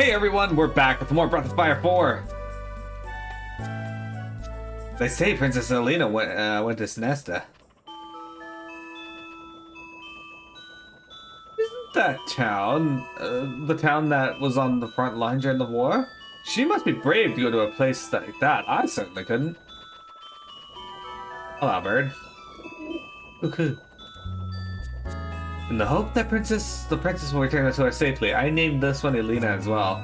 Hey everyone, we're back with more Breath of Fire 4. They say Princess Alina went to Sinesta. Isn't that town the town that was on the front line during the war? She must be brave to go to a place like that. I certainly couldn't. Hello, bird. Cuckoo. In the hope that the princess will return to her safely, I named this one Alina as well.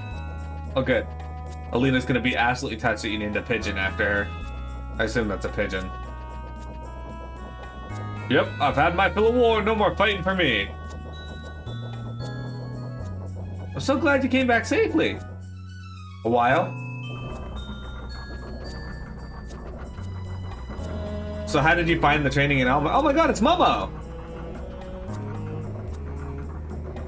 Oh, good. Alina's gonna be absolutely touched that you named a pigeon after her. I assume that's a pigeon. Yep, I've had my fill of war. No more fighting for me. I'm so glad you came back safely. A while. So how did you find the training in Alma? Oh my god, it's Momo!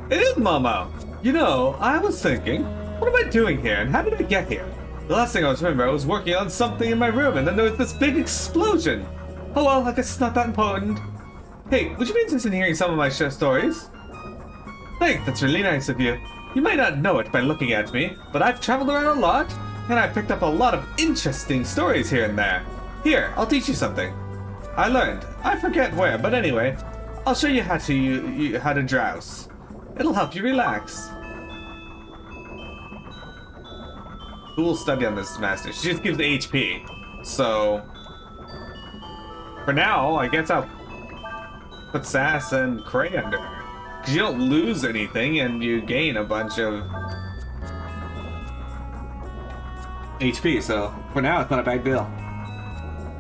It is Momo! You know, I was thinking, what am I doing here and how did I get here? The last thing I was remembering, I was working on something in my room and then there was this big explosion. Oh well, I guess it's not that important. Hey, would you be interested in hearing some of my stories? Thanks, that's really nice of you. You might not know it by looking at me, but I've traveled around a lot, and I've picked up a lot of interesting stories here and there. Here, I'll teach you something. I learned. I forget where, but anyway, I'll show you how to drowse. It'll help you relax. Who will study on this master? She just gives HP. So, for now, I guess I'll put Sass and Cray under her. Because you don't lose anything and you gain a bunch of HP, so for now it's not a big deal.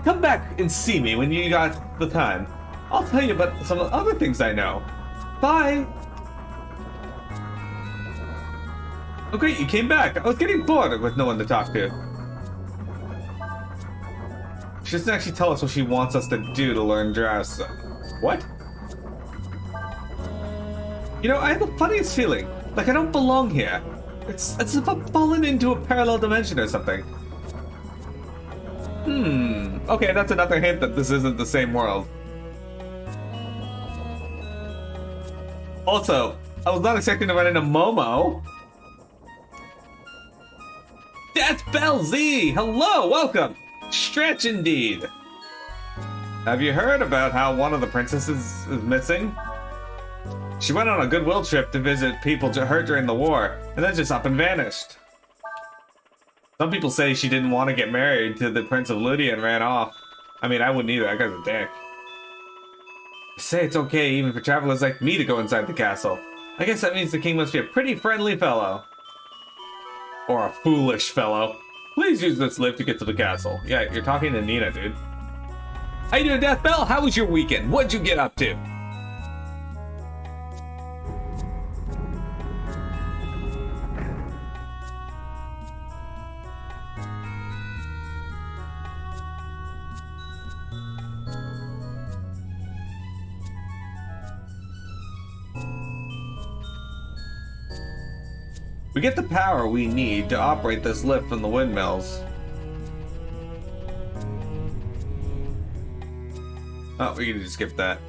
Come back and see me when you got the time. I'll tell you about some other things I know. Bye! Oh great, you came back. I was getting bored with no one to talk to. She doesn't actually tell us what she wants us to do to learn Drowse. What? You know, I have the funniest feeling, like I don't belong here. It's as if I've fallen into a parallel dimension or something. Okay, that's another hint that this isn't the same world. Also, I was not expecting to run into Momo. Death Bell Z! Hello, welcome! Stretch indeed! Have you heard about how one of the princesses is missing? She went on a goodwill trip to visit people hurt during the war, and then just up and vanished. Some people say she didn't want to get married to the Prince of Ludia and ran off. I mean, I wouldn't either, that guy's a dick. They say it's okay even for travelers like me to go inside the castle. I guess that means the king must be a pretty friendly fellow. Or a foolish fellow. Please use this lift to get to the castle. Yeah, you're talking to Nina, dude. How you doing, Death Bell? How was your weekend? What'd you get up to? We get the power we need to operate this lift from the windmills. Oh, we can just skip that.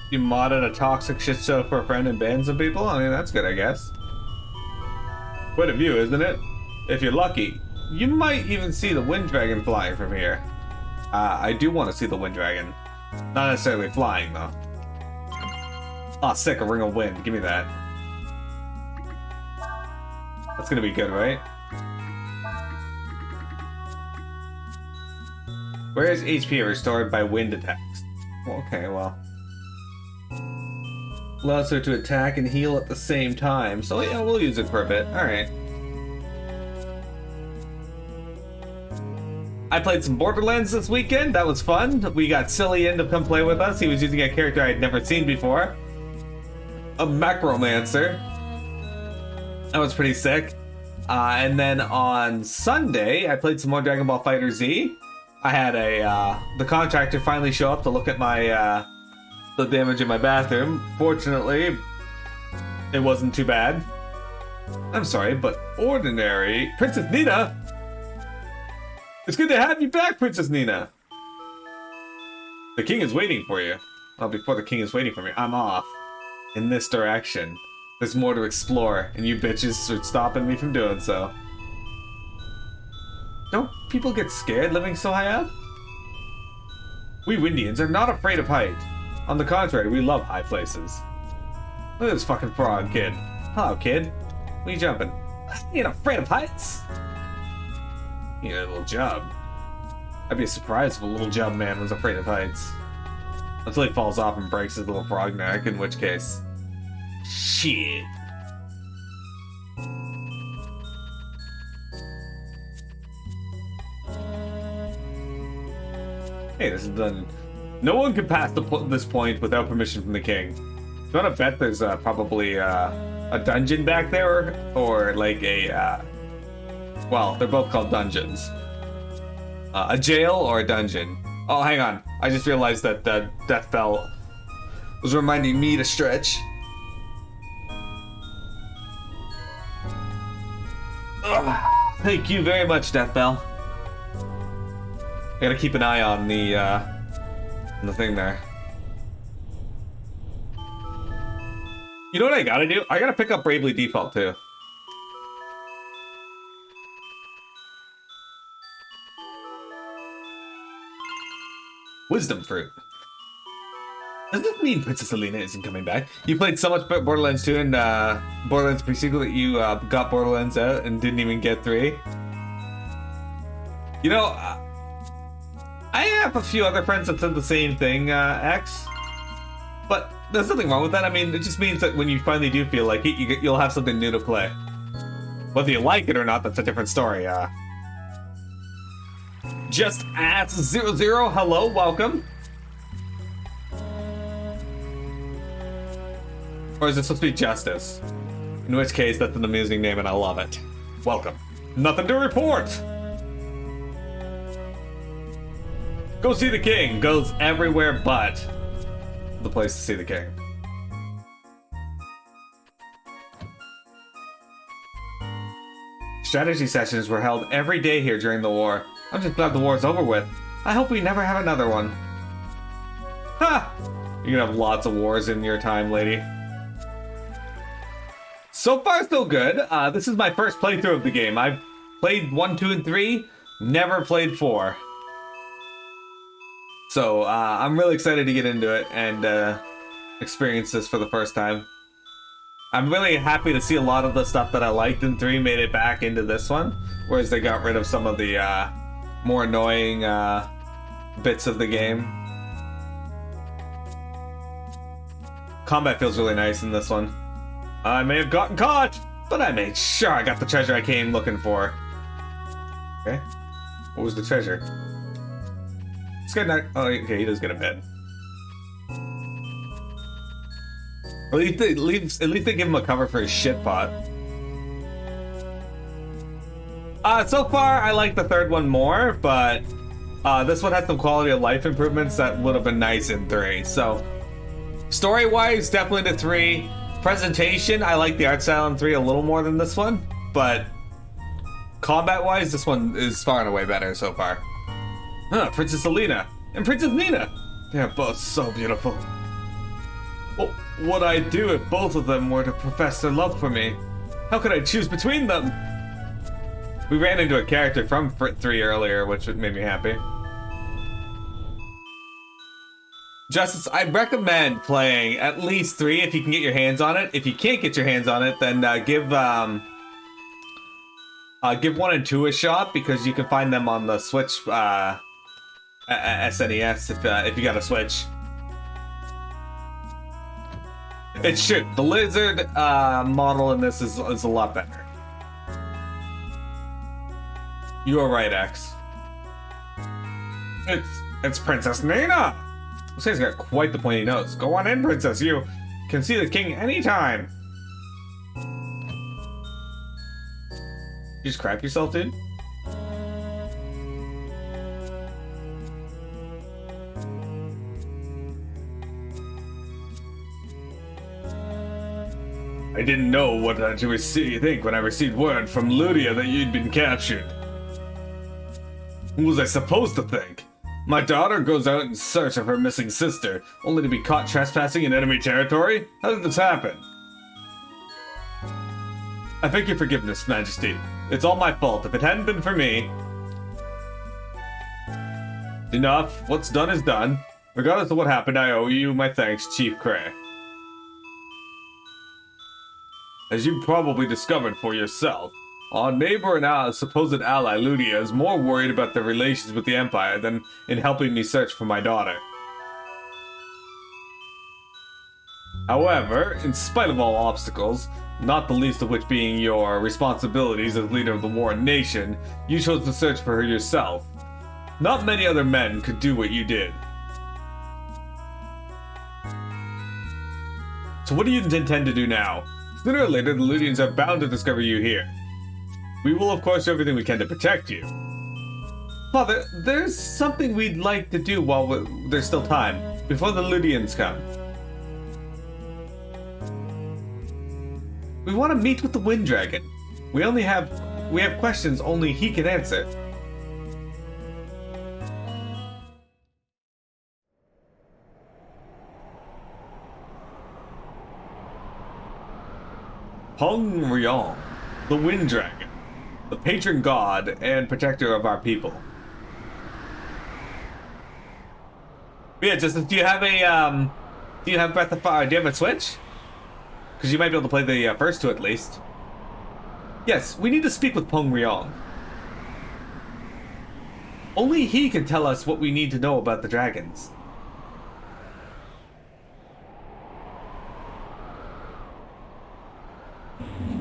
You modded a toxic shit show for a friend and banned some people? I mean, that's good, I guess. Quite a view, isn't it? If you're lucky, you might even see the wind dragon flying from here. I do want to see the wind dragon. Not necessarily flying, though. Aw, sick, a ring of wind. Give me that. That's gonna be good, right? Where is HP restored by wind attacks? Okay, well. Allows her to attack and heal at the same time. So yeah, we'll use it for a bit. Alright. I played some Borderlands this weekend. That was fun. We got Silly in to come play with us. He was using a character I had never seen before. A Macromancer. That was pretty sick. And then on Sunday, I played some more Dragon Ball Fighter Z. I had the contractor finally show up to look at my the damage in my bathroom. Fortunately, it wasn't too bad. I'm sorry, but ordinary Princess Nina. It's good to have you back, Princess Nina. The king is waiting for you. Well, before the king is waiting for me, I'm off in this direction. There's more to explore, and you bitches are stopping me from doing so. Don't people get scared living so high up? We Windians are not afraid of height. On the contrary, we love high places. Look at this fucking frog, kid. Hello, kid. Where you jumping? You ain't afraid of heights? You need a little job. I'd be surprised if a little job man was afraid of heights. Until he falls off and breaks his little frog neck, in which case... Shit. Hey, this is done. No one can pass this point without permission from the king. You want to bet there's probably a dungeon back there, or like a, well, they're both called dungeons. A jail or a dungeon. Oh, hang on. I just realized that Death Bell was reminding me to stretch. Ugh. Thank you very much, Death Bell. I gotta keep an eye on the thing there. You know what I gotta do? I gotta pick up Bravely Default too. Wisdom Fruit. Does this mean Princess Alina isn't coming back? You played so much Borderlands 2 and Borderlands pre-sequel that you got Borderlands out and didn't even get 3? You know, I have a few other friends that said the same thing, X. But there's nothing wrong with that. I mean, it just means that when you finally do feel like it, you'll have something new to play. Whether you like it or not, that's a different story. Just at 00, hello, welcome. Or is it supposed to be Justice? In which case, that's an amusing name and I love it. Welcome. Nothing to report! Go see the king. Goes everywhere but the place to see the king. Strategy sessions were held every day here during the war. I'm just glad the war's over with. I hope we never have another one. Ha! You're gonna have lots of wars in your time, lady. So far, so good. This is my first playthrough of the game. I've played 1, 2, and 3. Never played 4. So, I'm really excited to get into it and experience this for the first time. I'm really happy to see a lot of the stuff that I liked in 3 made it back into this one, whereas they got rid of some of the more annoying bits of the game. Combat feels really nice in this one. I may have gotten caught, but I made sure I got the treasure I came looking for. Okay. What was the treasure? This guy not... Oh, okay, he does get a bed. At least they give him a cover for his shit pot. So far, I like the third one more, but this one had some quality of life improvements that would have been nice in 3. So, story-wise, definitely the 3. Presentation, I like the art style in 3 a little more than this one, but combat-wise, this one is far and away better so far. Huh, Princess Alina and Princess Nina. They're both so beautiful. What would I do if both of them were to profess their love for me? How could I choose between them? We ran into a character from 3 earlier, which made me happy. Justice, I recommend playing at least 3 if you can get your hands on it. If you can't get your hands on it, then give 1 and 2 a shot, because you can find them on the Switch SNES if you got a Switch. It should. The lizard model in this is a lot better. You are right, X. It's Princess Nina! This guy's got quite the pointy nose. Go on in, Princess. You can see the king anytime. You just crap yourself, dude? I didn't know what to think when I received word from Lydia that you'd been captured. What was I supposed to think? My daughter goes out in search of her missing sister, only to be caught trespassing in enemy territory? How did this happen? I beg your forgiveness, Majesty. It's all my fault. If it hadn't been for me... Enough. What's done is done. Regardless of what happened, I owe you my thanks, Chief Cray. As you probably discovered for yourself, our neighbor and supposed ally Lydia is more worried about their relations with the Empire than in helping me search for my daughter. However, in spite of all obstacles, not the least of which being your responsibilities as leader of the Warren Nation, you chose to search for her yourself. Not many other men could do what you did. So what do you intend to do now? Sooner or later, the Lydians are bound to discover you here. We will, of course, do everything we can to protect you. Father, there's something we'd like to do while there's still time, before the Lydians come. We want to meet with the Wind Dragon. We have questions only he can answer. Peng Ryong, the Wind Dragon, the patron god and protector of our people. Yeah, just do you have Breath of Fire? Do you have a Switch? Because you might be able to play the first two at least. Yes, we need to speak with Peng Ryong. Only he can tell us what we need to know about the dragons.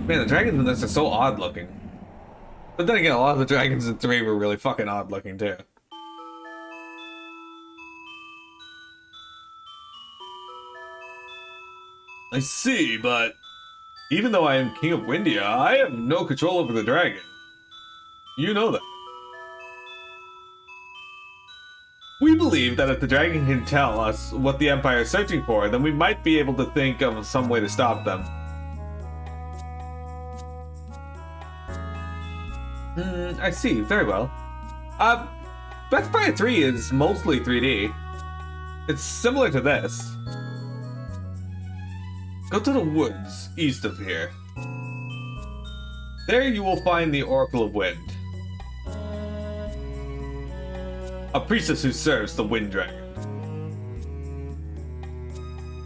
Man, the dragons in this are so odd looking. But then again, a lot of the dragons in 3 were really fucking odd looking too. I see, but even though I am King of Windia, I have no control over the dragon. You know that. We believe that if the dragon can tell us what the Empire is searching for, then we might be able to think of some way to stop them. I see. Very well. Breath of Fire 3 is mostly 3D. It's similar to this. Go to the woods east of here. There you will find the Oracle of Wind. A priestess who serves the Wind Dragon.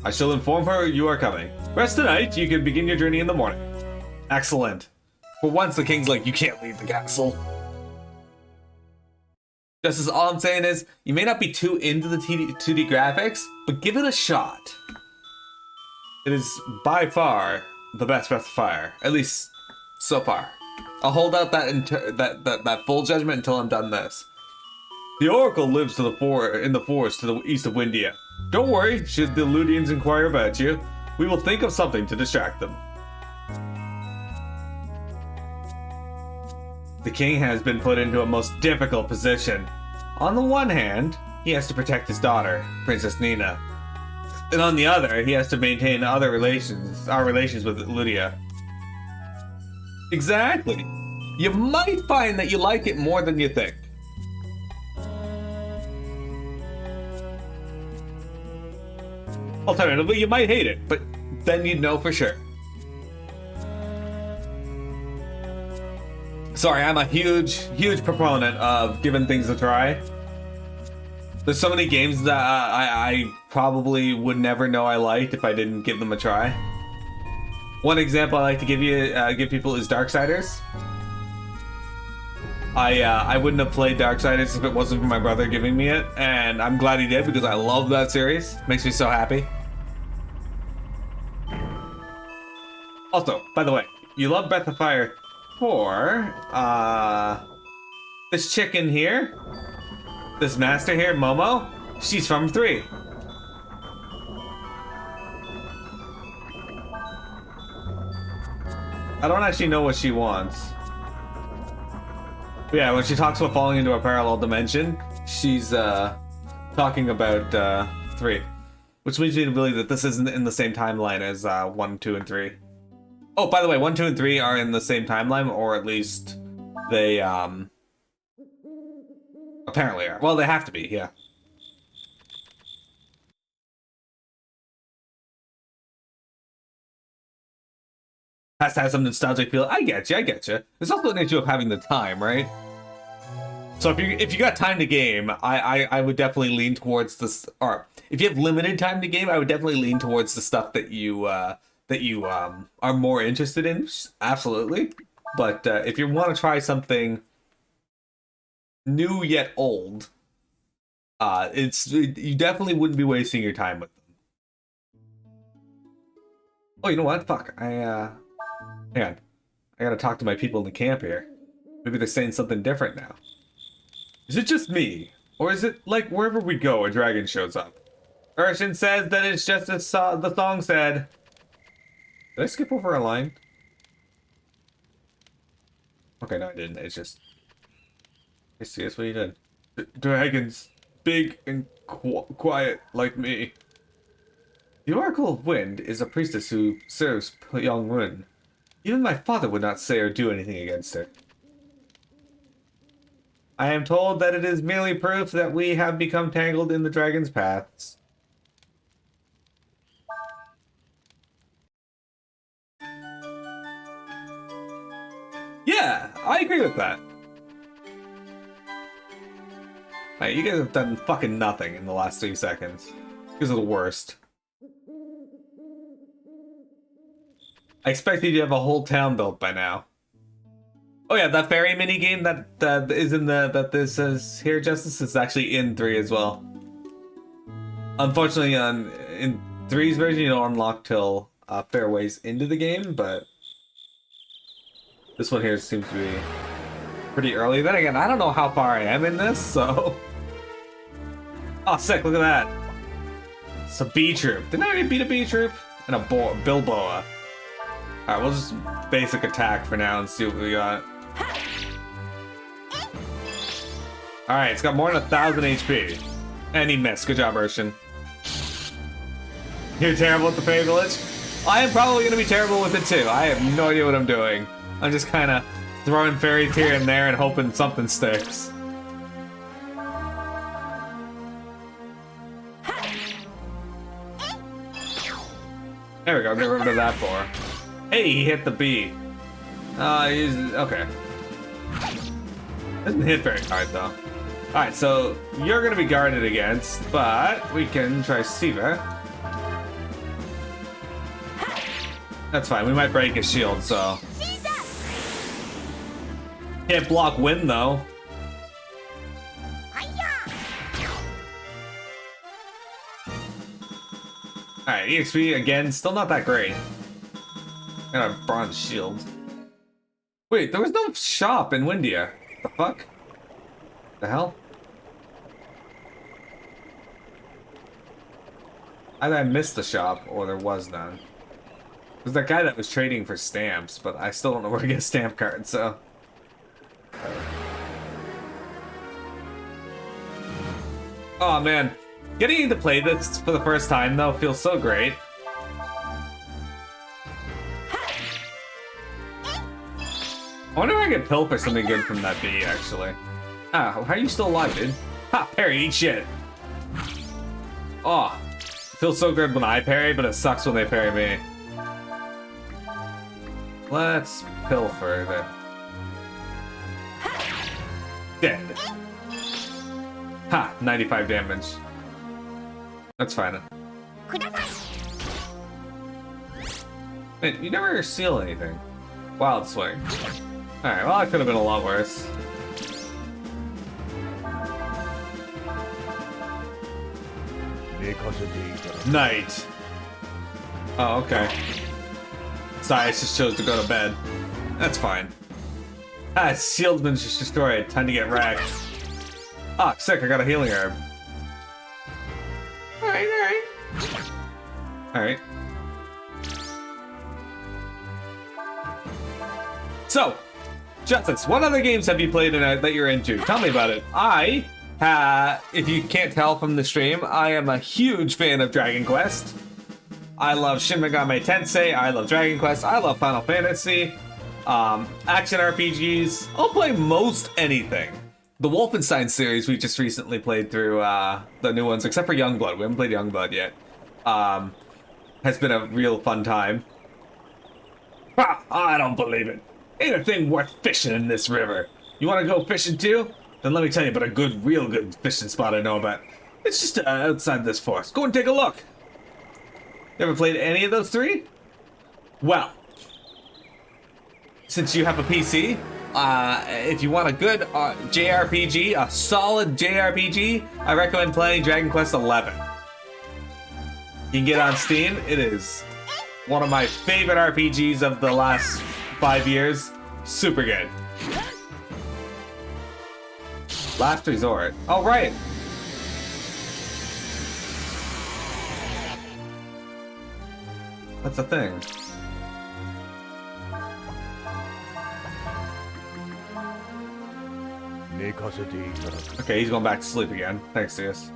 I shall inform her you are coming. Rest tonight, you can begin your journey in the morning. Excellent. For once, the king's like, you can't leave the castle. Just as all I'm saying is, you may not be too into the 2D graphics, but give it a shot. It is by far the best Breath of Fire, at least so far. I'll hold out that full judgment until I'm done this. The Oracle lives in the forest to the east of Windia. Don't worry, should the Lydians inquire about you, we will think of something to distract them. The king has been put into a most difficult position. On the one hand, he has to protect his daughter, Princess Nina. And on the other, he has to maintain our relations with Lydia. Exactly. You might find that you like it more than you think. Alternatively, you might hate it, but then you'd know for sure. Sorry, I'm a huge proponent of giving things a try. There's so many games that I probably would never know I liked if I didn't give them a try. One example I like to give people is Darksiders. I wouldn't have played Darksiders if it wasn't for my brother giving me it, and I'm glad he did because I love that series. Makes me so happy. Also, by the way, you love Breath of Fire 4, this chicken here, This master here, Momo, she's from 3. I don't actually know what she wants. But yeah, when she talks about falling into a parallel dimension, she's talking about 3. Which leads me to believe that this isn't in the same timeline as 1, 2, and 3. Oh, by the way, 1, 2, and 3 are in the same timeline, or at least they apparently are. Well, they have to be, yeah. Has to have some nostalgic feel. I get you, I get you. There's also an issue of having the time, right? So if you got time to game, I would definitely lean towards this. Or if you have limited time to game, I would definitely lean towards the stuff that you are more interested in. Absolutely. But if you want to try something new yet old, you definitely wouldn't be wasting your time with them. Oh, you know what? Fuck. Hang on. I gotta talk to my people in the camp here. Maybe they're saying something different now. Is it just me? Or is it like wherever we go, a dragon shows up? Urshan says that it's just as the song said. Did I skip over a line? Okay, no, I didn't. It's just... I see, that's what you did. Dragons, big and quiet like me. The Oracle of Wind is a priestess who serves Pyongyun. Even my father would not say or do anything against her. I am told that it is merely proof that we have become tangled in the dragon's paths. Yeah, I agree with that. Hey, you guys have done fucking nothing in the last 3 seconds. You guys are the worst. I expected you to have a whole town built by now. Oh yeah, that fairy minigame that is in that this says here, Justice, is actually in 3 as well. Unfortunately, in 3's version, you don't unlock till fair ways into the game, but this one here seems to be pretty early. Then again, I don't know how far I am in this, so... Oh, sick, look at that. It's a bee troop. Didn't I already beat a bee troop? And a Bilboa. Alright, we'll just basic attack for now and see what we got. Alright, it's got more than 1,000 HP. And he missed. Good job, Urshan. You're terrible at the Fairy Village? I am probably going to be terrible with it too. I have no idea what I'm doing. I'm just kind of throwing fairies here and there and hoping something sticks. There we go, get rid of that boar. Hey, he hit the bee. He's... okay. Doesn't hit very hard, though. Alright, so you're gonna be guarded against, but we can try Siva. That's fine, we might break his shield, so... Can't block wind, though. Alright, EXP again, still not that great. Got a bronze shield. Wait, there was no shop in Windia. The fuck? The hell? Either I missed the shop, or there was none. There's that guy that was trading for stamps, but I still don't know where to get a stamp card, so... Oh man, getting to play this for the first time though feels so great. I wonder if I could pilfer something good from that bee, actually. Ah, how are you still alive, dude? Ha, parry, eat shit. Oh, it feels so good when I parry, but it sucks when they parry me. Let's pilfer then. Dead. Ha, 95 damage. That's fine. Man, you never seal anything. Wild swing. Alright, well, that could have been a lot worse. Night. Oh, okay. Sias just chose to go to bed. That's fine. Ah, shield's been just destroyed. Time to get wrecked. Ah, sick, I got a healing herb. Alright. Alright. So, Justice, what other games have you played that you're into? Tell me about it. If you can't tell from the stream, I am a huge fan of Dragon Quest. I love Shin Megami Tensei, I love Dragon Quest, I love Final Fantasy, action RPGs. I'll play most anything. The Wolfenstein series we just recently played through, the new ones, except for Youngblood. We haven't played Youngblood yet. Has been a real fun time. Ha! I don't believe it. Ain't a thing worth fishing in this river. You want to go fishing too? Then let me tell you about a real good fishing spot I know about. It's just outside this forest. Go and take a look. You ever played any of those three? Well, since you have a PC, if you want a good JRPG, a solid JRPG, I recommend playing Dragon Quest XI. You can get on Steam. It is one of my favorite RPGs of the last 5 years. Super good. Last Resort. Oh, right. That's a thing. Okay, he's going back to sleep again. Thanks, Zeus.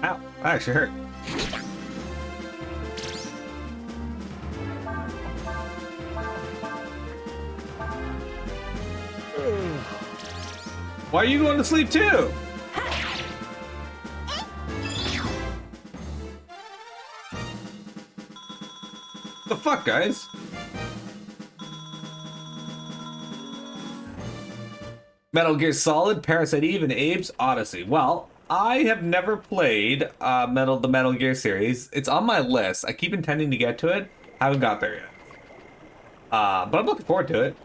Ow, that actually hurt. Why are you going to sleep too? The fuck, guys? Metal Gear Solid, Parasite Eve, and Abe's Odyssey. Well, I have never played the Metal Gear series. It's on my list. I keep intending to get to it. Haven't got there yet. But I'm looking forward to it.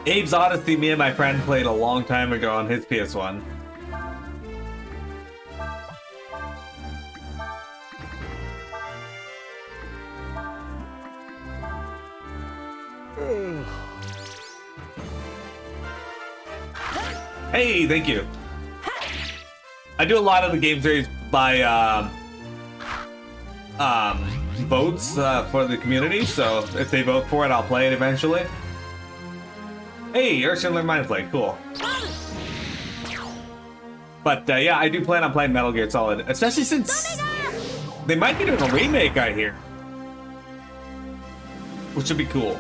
Abe's Odyssey, me and my friend played a long time ago on his PS1. Hey, thank you. I do a lot of the game series by votes for the community, so if they vote for it, I'll play it eventually. Hey, Ursula learned Mind Play, cool. But yeah, I do plan on playing Metal Gear Solid, especially since they might be doing a remake, I hear. Which would be cool.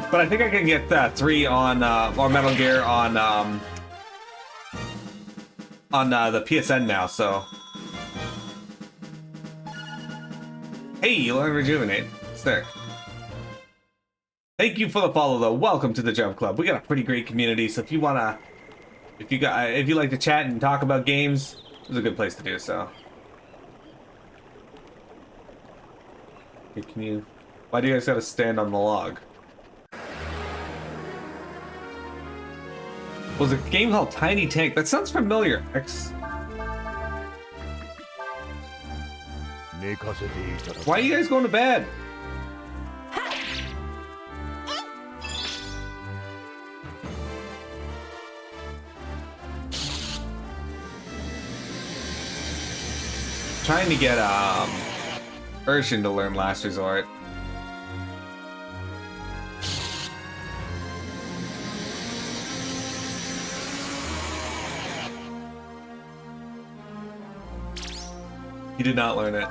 But I think I can get 3 on, or Metal Gear on the PSN now, so. Hey, you learn Rejuvenate. Sick. Thank you for the follow, though. Welcome to the Jump Club. We got a pretty great community, so if you wanna, if you like to chat and talk about games, this is a good place to do so. Hey, can you? Why do you guys gotta stand on the log? Was a game called Tiny Tank? That sounds familiar. Why are you guys going to bed? Trying to get Urshan to learn Last Resort. He did not learn it.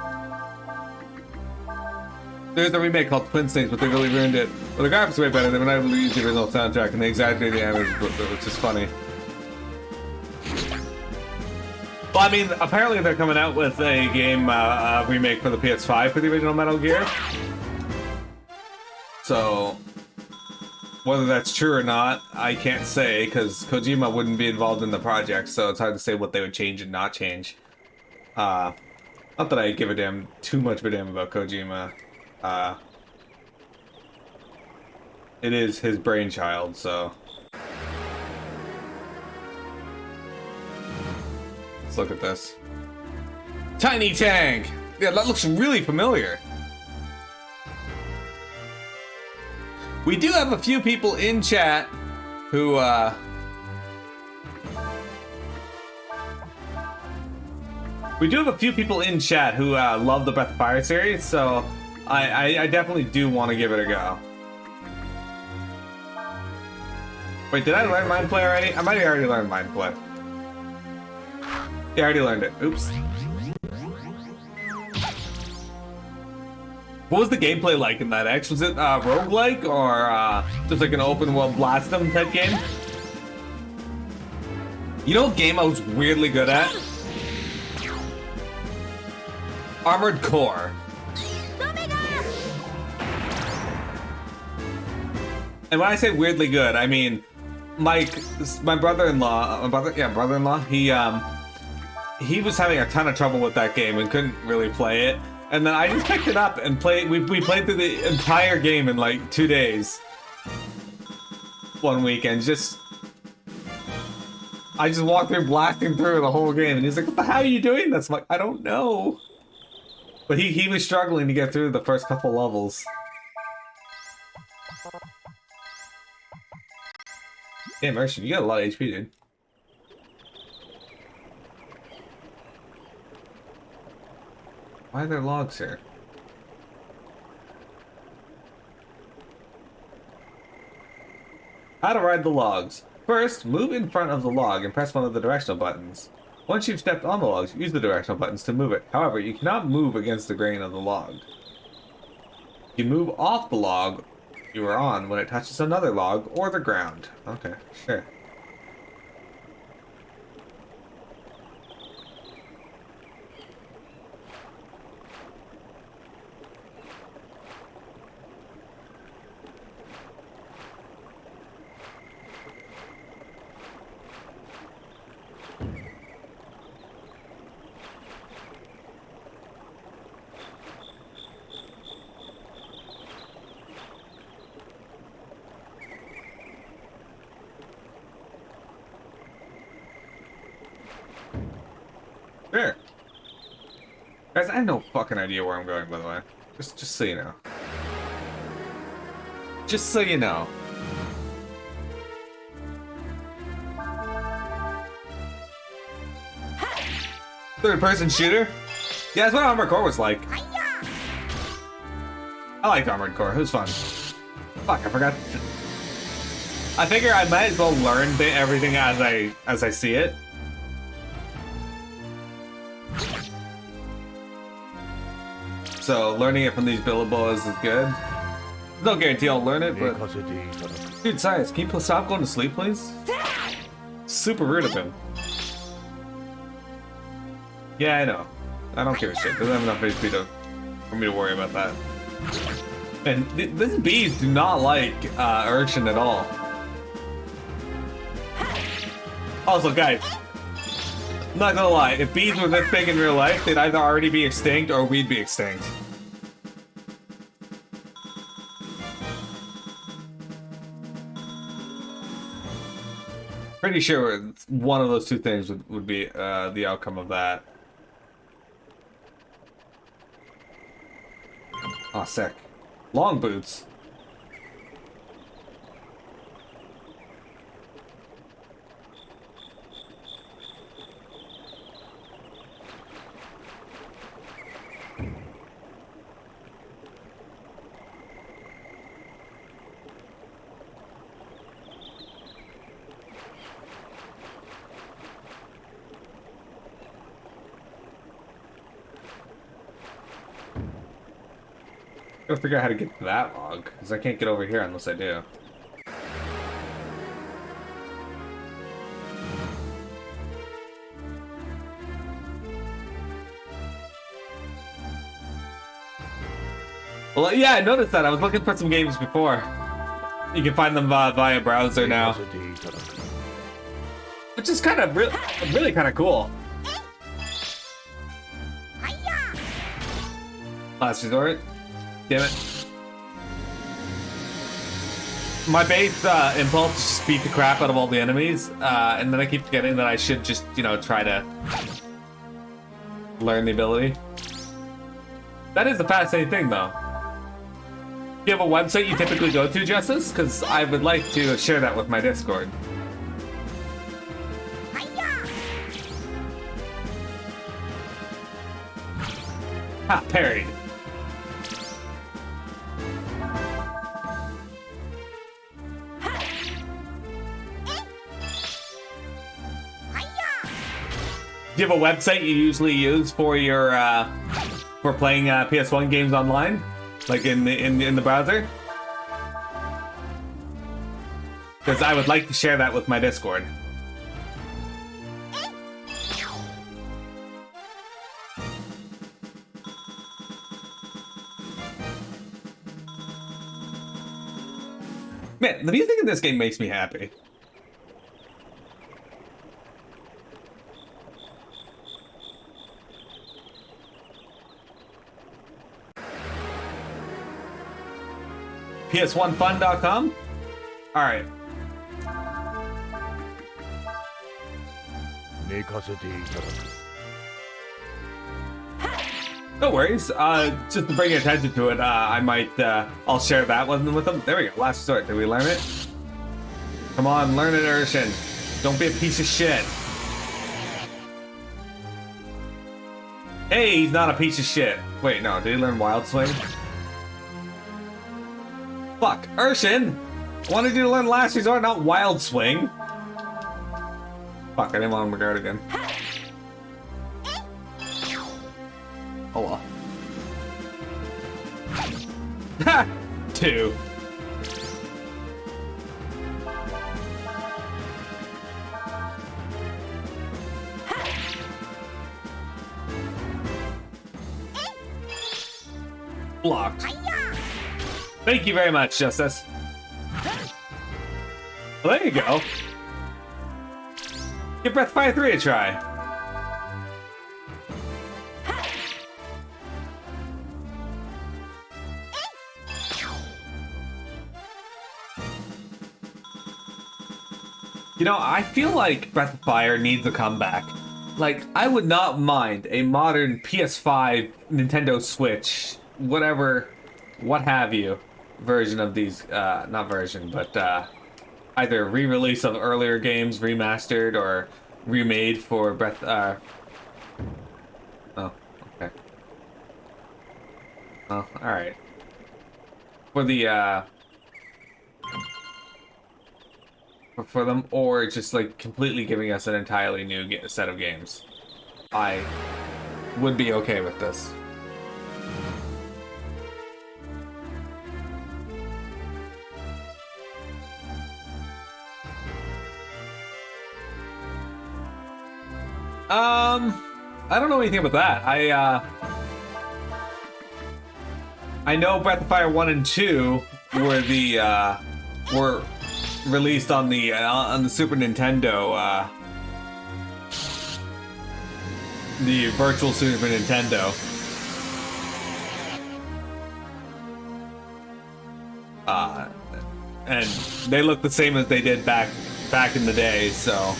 There's a remake called Twin Snakes, but they really ruined it. Well, the graphics are way better. They were not able to use the original soundtrack, and they exaggerated the animation, which is funny. Well, I mean, apparently they're coming out with a game remake for the PS5 for the original Metal Gear. So, whether that's true or not, I can't say, because Kojima wouldn't be involved in the project, so it's hard to say what they would change and not change. Not that I give a damn, too much of a damn about Kojima. it is his brainchild, so. Let's look at this. Tiny tank! Yeah, that looks really familiar. We do have a few people in chat who, love the Breath of Fire series, so I definitely do want to give it a go. Wait, did I learn Mind Play already? I might have already learned Mind Play. Yeah, I already learned it. Oops. What was the gameplay like in that, X? Was it roguelike or just like an open world blast 'em type game? You know what game I was weirdly good at? Armored Core. And when I say weirdly good, I mean my brother-in-law, he was having a ton of trouble with that game and couldn't really play it. And then I just picked it up and played. We played through the entire game in like 2 days. One weekend, I just walked through blasting through the whole game, and he's like, "What the hell are you doing this?" I'm like, "I don't know." But he was struggling to get through the first couple levels. Damn, Merchant, you got a lot of HP, dude. Why are there logs here? How to ride the logs. First, move in front of the log and press one of the directional buttons. Once you've stepped on the logs, use the directional buttons to move it. However, you cannot move against the grain of the log. You move off the log you are on when it touches another log or the ground. Okay, sure. Sure. Guys, I have no fucking idea where I'm going, by the way. Just so you know. Just so you know. Third-person shooter? Yeah, that's what Armored Core was like. I liked Armored Core. It was fun. Fuck, I forgot. I figure I might as well learn everything as I see it. So learning it from these billabos is good. No guarantee I'll learn it, but dude, Science, can you stop going to sleep, please? Super rude of him. Yeah, I know. I don't give a shit. Doesn't have enough HP for me to worry about that. And these bees do not like Urshin at all. Also, guys, I'm not gonna lie, if bees were this big in real life, they'd either already be extinct or we'd be extinct. Pretty sure one of those two things would be the outcome of that. Aw, sick. Long boots. Gotta figure out how to get to that log, because I can't get over here unless I do. Well, yeah, I noticed that. I was looking for some games before. You can find them via browser now. Which is kind of really kind of cool. Last resort. Damn it. My base impulse is just beat the crap out of all the enemies, and then I keep forgetting that I should just, you know, try to learn the ability. That is a fascinating thing, though. Do you have a website you typically go to, Justice? Because I would like to share that with my Discord. Ha, parried. Do you have a website you usually use for your for playing PS1 games online, like in the browser? Because I would like to share that with my Discord. Man, the music in this game makes me happy. PS1fun.com? Alright. No worries. Just to bring attention to it, I might, I'll share that one with them. There we go. Last resort. Did we learn it? Come on, learn it, Urshin. Don't be a piece of shit. Hey, he's not a piece of shit. Wait, no. Did he learn Wild Swing? Fuck. Urshin! I wanted you to learn Last Resort, not Wild Swing. Fuck, I didn't want him to guard again. Oh well. Ha! 2. Blocked. Thank you very much, Justice. Well, there you go. Give Breath of Fire 3 a try. You know, I feel like Breath of Fire needs a comeback. Like, I would not mind a modern PS5, Nintendo Switch, whatever, what have you, version of these, not version, but either re-release of earlier games, remastered, or remade for Breath, oh, okay. Oh, alright. For the, for them, or just like completely giving us an entirely new set of games. I would be okay with this. I don't know anything about that. I know Breath of Fire 1 and 2 were the were released on the Super Nintendo, the virtual Super Nintendo. And they look the same as they did back in the day, so.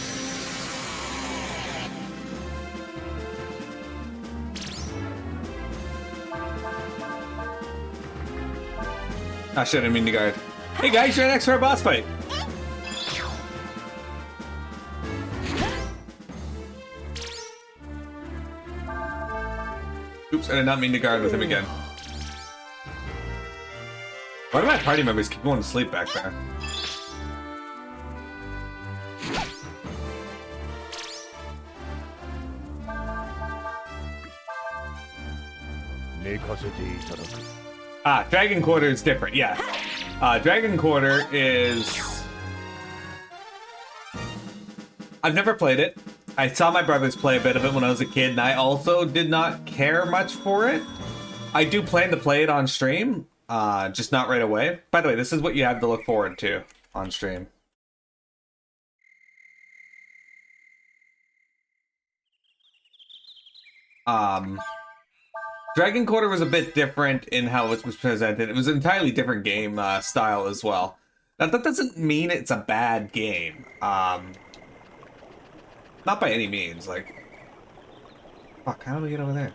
I shouldn't mean to guard. Hey guys, you're next for a boss fight. Oops, I did not mean to guard with him again. Why do my party members keep going to sleep back there? Dragon Quarter is different, yeah. Dragon Quarter is... I've never played it. I saw my brothers play a bit of it when I was a kid, and I also did not care much for it. I do plan to play it on stream, just not right away. By the way, this is what you have to look forward to on stream. Dragon Quarter was a bit different in how it was presented. It was an entirely different game style as well. Now, that doesn't mean it's a bad game. Not by any means. Like, fuck, how do we get over there?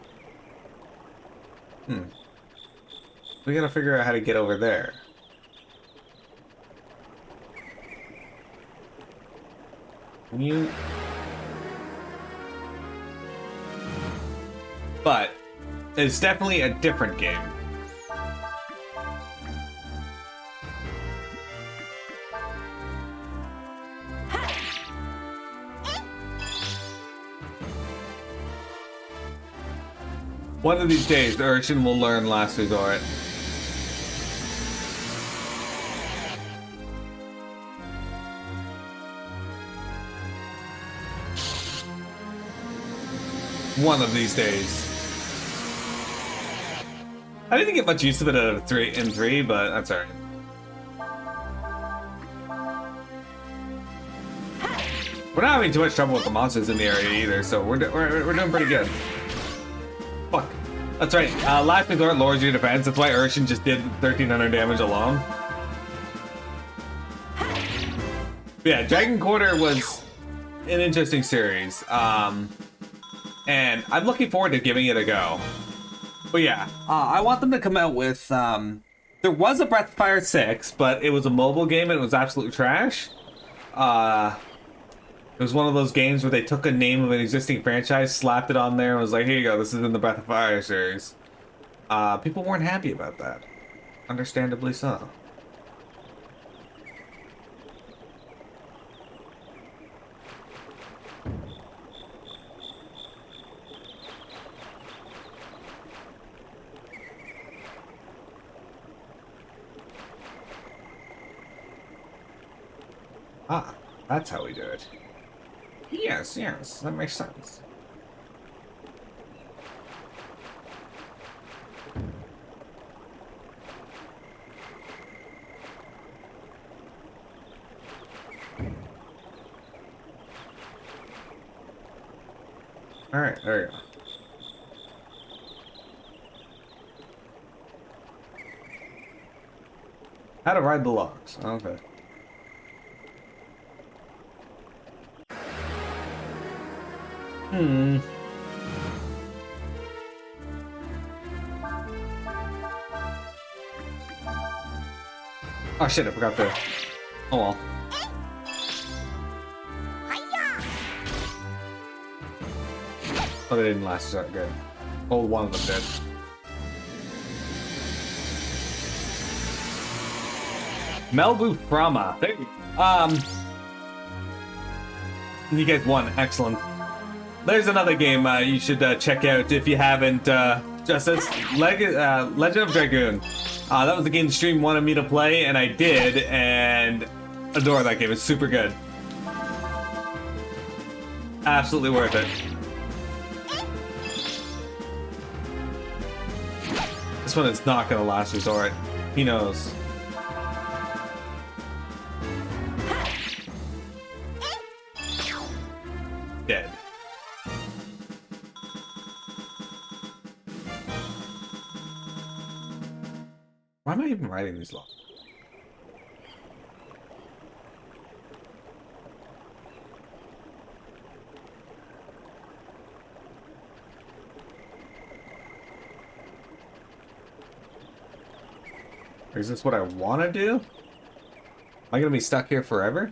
We gotta figure out how to get over there. Can you... But it's definitely a different game. One of these days, Urshan will learn Last Resort. One of these days. I didn't get much use of it out of 3, but that's alright. We're not having too much trouble with the monsters in the area either, so we're doing pretty good. Fuck. That's right. Last Resort lowers your defense. That's why Urshan just did 1,300 damage alone. But yeah, Dragon Quarter was an interesting series. And I'm looking forward to giving it a go. But yeah, I want them to come out with, there was a Breath of Fire 6, but it was a mobile game and it was absolute trash. It was one of those games where they took a name of an existing franchise, slapped it on there, and was like, here you go, this is in the Breath of Fire series. People weren't happy about that. Understandably so. Ah, that's how we do it. Yes, yes, that makes sense. Alright, there you go. How to ride the logs. Okay. Oh shit, I forgot to... Oh well. Oh, they didn't last that good. Oh, one of them did. Melbu Frama. There you go. You guys won. Excellent. There's another game you should check out if you haven't. Justice Legend of Dragoon. That was the game the stream wanted me to play, and I did, and adore that game. It's super good. Absolutely worth it. This one is not gonna last resort. He knows. Dead. Why am I even writing these logs? Is this what I want to do? Am I gonna be stuck here forever?